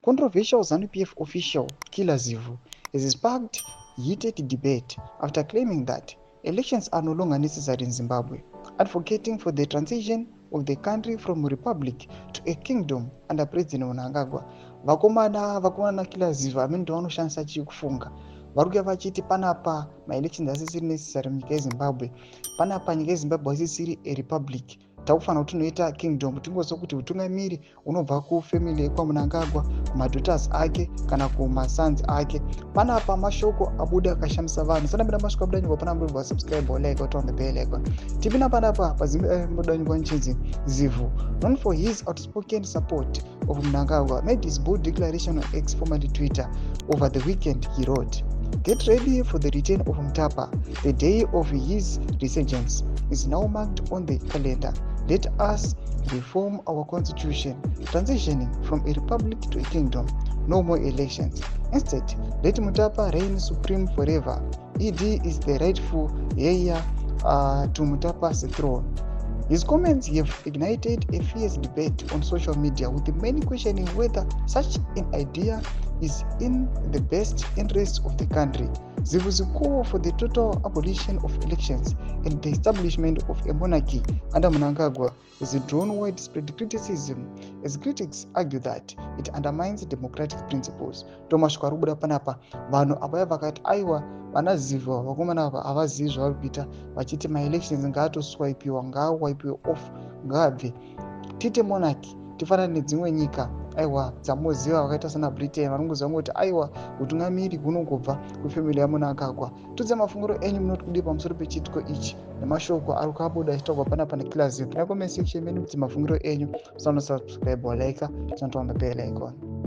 Controversial ZANU-PF official Killer Zivu has sparked heated debate after claiming that elections are no longer necessary in Zimbabwe, advocating for the transition of the country from a republic to a kingdom under President Mnangagwa. Vakomana Killer Zivu amene ndovanoshandisa chikufunga vari kuuya vachiti panapa maelections asisiri necessary munyika yezimbabwe, panapa nyika yezimbabwe asisiri a republic, takufanira kuti tinoita kingdom, tingozwa kuti utungamiri unobva kufamily yekwaMnangagwa, kumadaughters ake kana kumasons ake. Panapa mashoko abuda akashamisa vanhu. Sanambira mashoko abuda nyingwa panapa mbwa subscribe or like or on the bell icon. Tipina panapa pazimbe mbuda nyingwa nchinzi Zivu, known for his outspoken support of Mnangagwa, made his bold declaration on X, formerly Twitter, over the weekend. He wrote, "Get ready for the return of Mutapa. The day of his resurgence is now marked on the calendar. Let us reform our constitution, transitioning from a republic to a kingdom. No more elections. Instead, let Mutapa reign supreme forever. ED is the rightful heir to Mutapa's throne." His comments have ignited a fierce debate on social media, with many questioning whether such an idea is in the best interests of the country. Zivu's call for the total abolition of elections and the establishment of a monarchy under Mnangagwa has drawn widespread criticism, as critics argue that it undermines democratic principles. Thomas Kwarubuda panapa vanhu abaya vakati aiwa vana Zivu vakomana ava havazivi zvavari kuita, vachiti maelections ngaatoswipiwa, ngaawipiwe off, ngaabve tite monarchy tifanane nedzimwe nyika aiwa dzamuziva vakaita sana Britain, vanongoziva ngoti aiwa utungamiri hunongobva kufamily yaMnangagwa. Tudze mafungiro enyu munoti kudii pamusoro pechitiko ichi nemashoko ari kuabuda achitaurwa panapa neKiller Zivu. Comment section menu kuti mafungiro enyu, subscribe or like, turn on the bell icon.